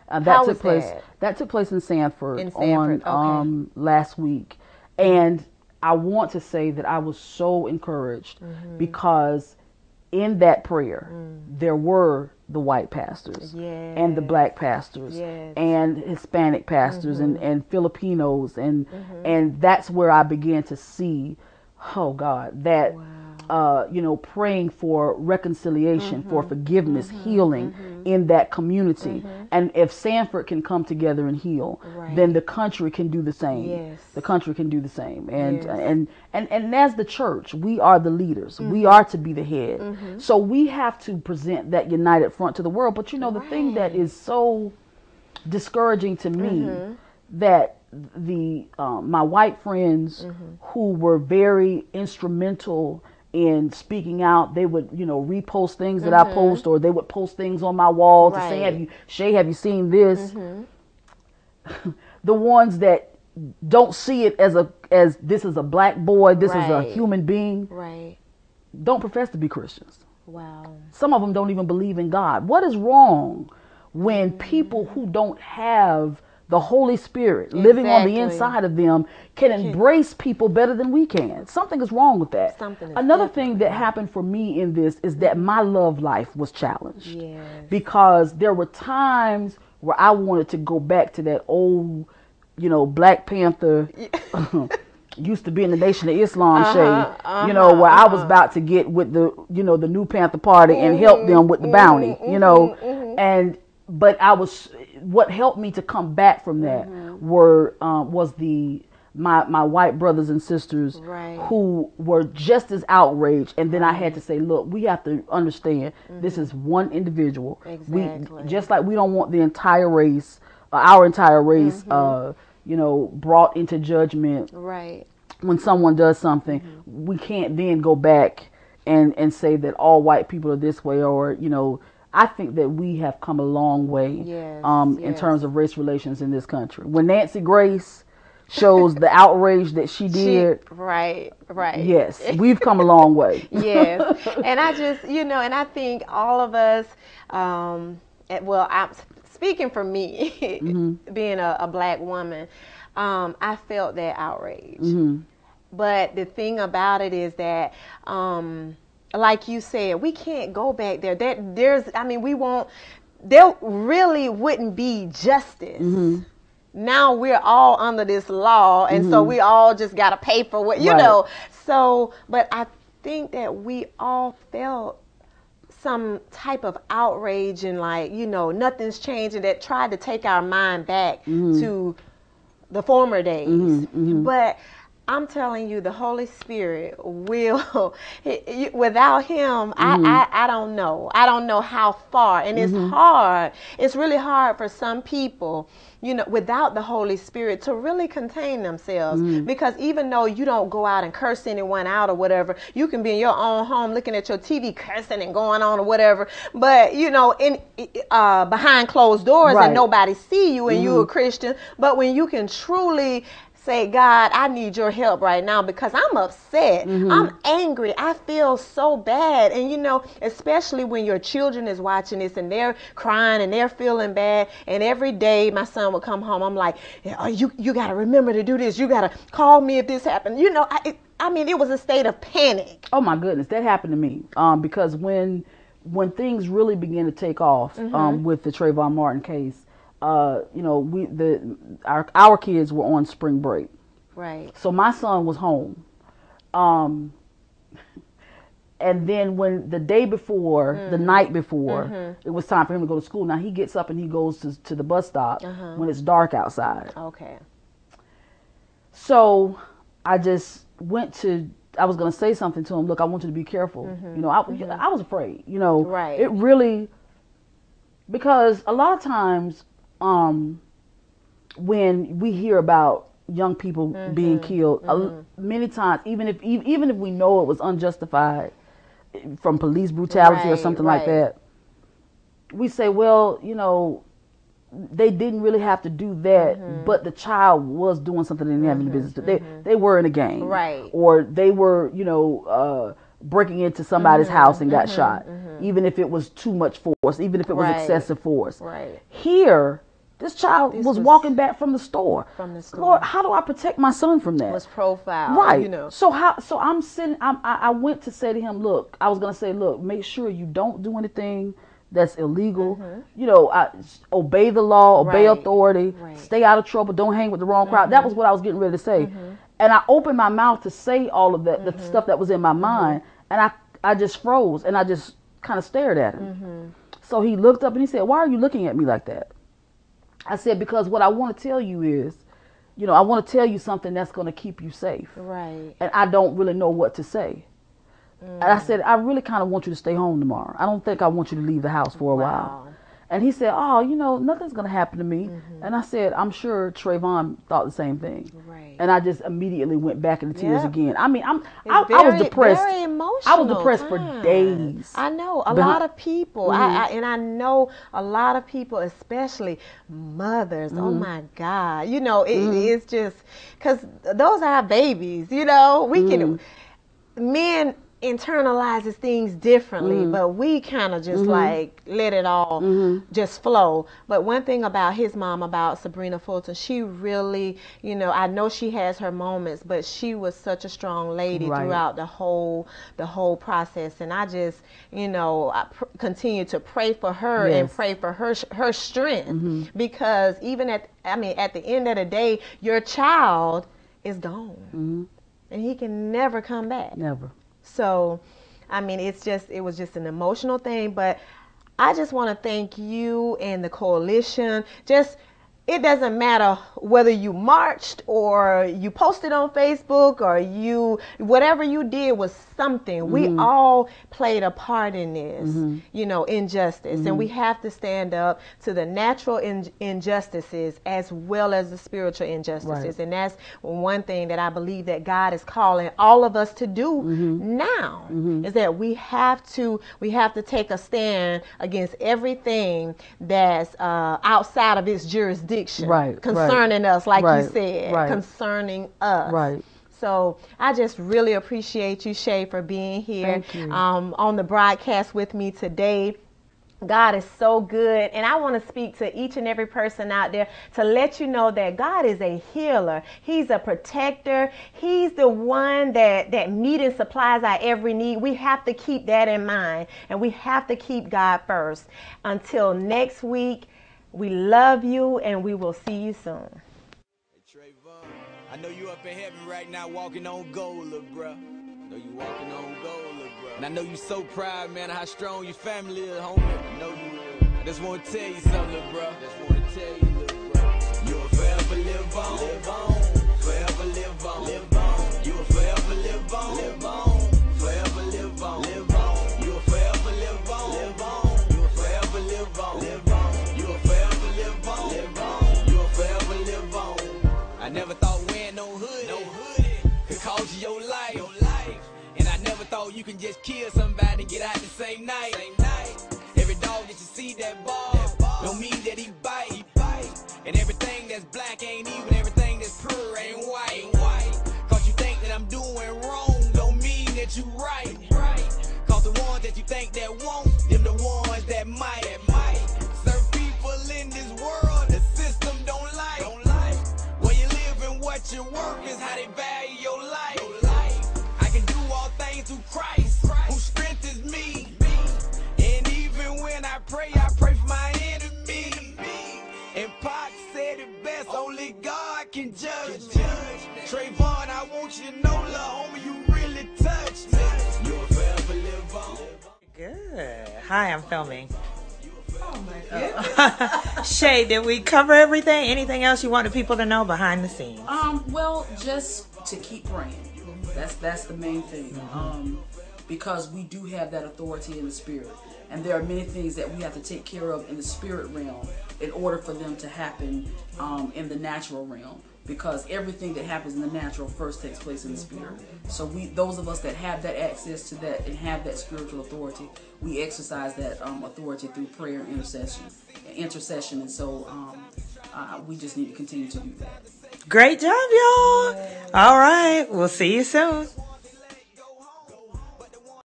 How was That took place in Sanford, in Sanford? on Okay. last week, and I want to say that I was so encouraged because in that prayer there were the white pastors and the Yes. black pastors Yes. and Hispanic pastors Mhm. and Filipinos Mhm. and that's where I began to see, oh God, that Wow. praying for reconciliation, for Mhm. forgiveness, Mhm. healing Mhm. in that community. Mhm. And if Sanford can come together and heal, then Right. the country can do the same. The Yes. country can do the same. And Yes. and and as the church, we are the leaders. We Mhm. are to be the head. Mhm. So we have to present that united front to the world. But the thing that Right. is so discouraging to me, Mhm. that the my white friends Mhm. who were very instrumental in speaking out, they would repost things that I Mhm. post, or they would post things on my wall to say, Right. have you seen this? Mhm. The ones that don't see it as this is a black boy, this is a Right. human being, Right. don't profess to be Christians. Wow. Some of them don't even believe in God. What is wrong when people Mm. who don't have the Holy Spirit living on the Exactly. inside of them can Can, embrace people better than we can? Something is wrong with that. something is Another thing definitely that wrong. happened for me in this is that Mhm. my love life was challenged, Yes. because there were times where I wanted to go back to that old, Black Panther used to be in the Nation of Islam shade, Uh-huh. Uh-huh. where I was Uh-huh. about to get with the New Panther Party and help Mhm. them with the Mhm. bounty, Mhm. Mhm. and but what helped me to come back from that Mhm. was my white brothers and sisters Right. who were just as outraged, and then I had to Right. say, look, we have to understand this is Mhm. one individual. We Exactly. just like we don't want the entire race, our entire race, Mhm. brought into judgment Right. when someone does something. Mhm. We can't then go back and say that all white people are this way, or I think that we have come a long way Yes. in terms Yes. of race relations in this country. When Nancy Grace shows the outrage that she She, did, right, right. yes, we've come a long way. Yes. And I just, and I think all of us, well, I'm speaking for me, Mhm. being a black woman, I felt that outrage. Mhm. But the thing about it is that, like you said, we can't go back there. We won't, there really wouldn't be justice. Mhm. Now we're all under this law, and so Mhm. we all just got to pay for what, Right. So, but I think that we all felt some type of outrage, and like, nothing's changing, that tried to take our mind back Mhm. to the former days. Mhm. Mhm. But I'm telling you, the Holy Spirit will, without him, Mhm. I don't know. I don't know how far. And it's Mhm. hard. It's really hard for some people, without the Holy Spirit, to really contain themselves. Mhm. Because even though you don't go out and curse anyone out or whatever, you can be in your own home looking at your TV cursing and going on or whatever. But, behind closed doors and Right. nobody see you and you a Mhm. Christian. But when you can truly say, God, I need your help right now because I'm upset. I'm Mhm. angry. I feel so bad. And, especially when your children is watching this and they're crying and they're feeling bad. And every day my son would come home, I'm like, oh, you got to remember to do this. You got to call me if this happened. It was a state of panic. Oh my goodness, that happened to me. Because when things really began to take off, Mm-hmm. with the Trayvon Martin case, our kids were on spring break, Right. so my son was home. Um, and then when the day before, the night before, Mm-hmm. it was time for him to go to school. Now he gets up and he goes to the bus stop Uh-huh. when it's dark outside. Okay. So I just went to. I was going to say something to him. Look, I want you to be careful. Mm-hmm. I was afraid. Right. It really, because a lot of times, when we hear about young people being Mm-hmm. killed, Mm-hmm. many times, even if we know it was unjustified from police brutality or Right. something like Right. that, we say, well, they didn't really have to do that, Mm-hmm. but the child was doing something they didn't have any business to. Mm-hmm. They were in a gang, Right. or they were, breaking into somebody's house and got shot, even if it was too much force, even if it was excessive force. Right. Here, this child was walking back from the store. Lord, how do I protect my son from that? Was profiled, right? You know. So I'm sitting. I went to say to him, look, I was gonna say, look, make sure you don't do anything that's illegal. You know, obey the law, obey authority, stay out of trouble, don't hang with the wrong crowd. That was what I was getting ready to say. And I opened my mouth to say all of that, the stuff that was in my mind, and I just froze and I just kind of stared at him. So he looked up and he said, "Why are you looking at me like that?" I said, "Because what I want to tell you is, you know, I want to tell you something that's going to keep you safe. Right. And I don't really know what to say." And I said, "I really kind of want you to stay home tomorrow. I don't think I want you to leave the house for a while." And he said, "Oh, you know, nothing's going to happen to me." And I said, "I'm sure Trayvon thought the same thing." Right. And I just immediately went back into tears again. I mean, I was depressed. Very emotional. I was depressed for days. I know a lot of people. And I know a lot of people, especially mothers. Oh my God. You know, it's just because those are our babies. You know, we can, men internalizes things differently, but we kind of just like let it all just flow. But one thing about his mom, about Sabrina Fulton, she really, you know, I know she has her moments, but she was such a strong lady throughout the whole process. And I just, you know, I continue to pray for her and pray for her strength, because even at the end of the day, your child is gone, and he can never come back. Never. So, I mean, it was just an emotional thing, but I just want to thank you and the coalition. It doesn't matter whether you marched or you posted on Facebook or whatever you did was something. We all played a part in this, you know, injustice. And we have to stand up to the natural injustices as well as the spiritual injustices. And that's one thing that I believe that God is calling all of us to do now, is that we have to take a stand against everything that's outside of its jurisdiction. Concerning us, like you said, concerning us. So I just really appreciate you, Shay, for being here on the broadcast with me today. God is so good, and I want to speak to each and every person out there to let you know that God is a healer. He's a protector. He's the one that meets and supplies our every need. We have to keep that in mind, and we have to keep God first. Until next week, we love you, and we will see you soon. Hey, Trayvon, I know you up in heaven right now walking on gold, little bro. I know you walking on gold, little bro. And I know you so proud, man, of how strong your family is, homie. I know you will. I just want to tell you something, little bro. You'll forever live on. Live on. Forever live on. Live on. You'll forever live on. Live on. Forever live on. Live on. You'll forever live on. Live on. You'll forever live on. Live on. I never thought wearing no hoodie could cost you your life. And I never thought you can just kill somebody and get out the same night. Every dog that you see that bark don't mean that he bite. And everything that's black ain't even everything that's pure ain't white. Cause you think that I'm doing wrong don't mean that you right. Cause the ones that you think that won't, them the ones that might. Certain people in this world, the system don't like. What your work is how they value your life. I can do all things through Christ, who strengthens me. And even when I pray for my enemy. And Pac said it best, only God can judge me. Trayvon, I want you to know, little homie, you really touched me. You'll forever live on. Good. Hi, I'm filming. Oh my goodness. Shay, did we cover everything? Anything else you want the people to know behind the scenes? Well, just to keep praying. That's the main thing. Because we do have that authority in the spirit, and there are many things that we have to take care of in the spirit realm in order for them to happen in the natural realm. Because everything that happens in the natural first takes place in the spirit. So those of us that have that access to that and have that spiritual authority, we exercise that authority through prayer and intercession. And so we just need to continue to do that. Great job, y'all. All right. We'll see you soon.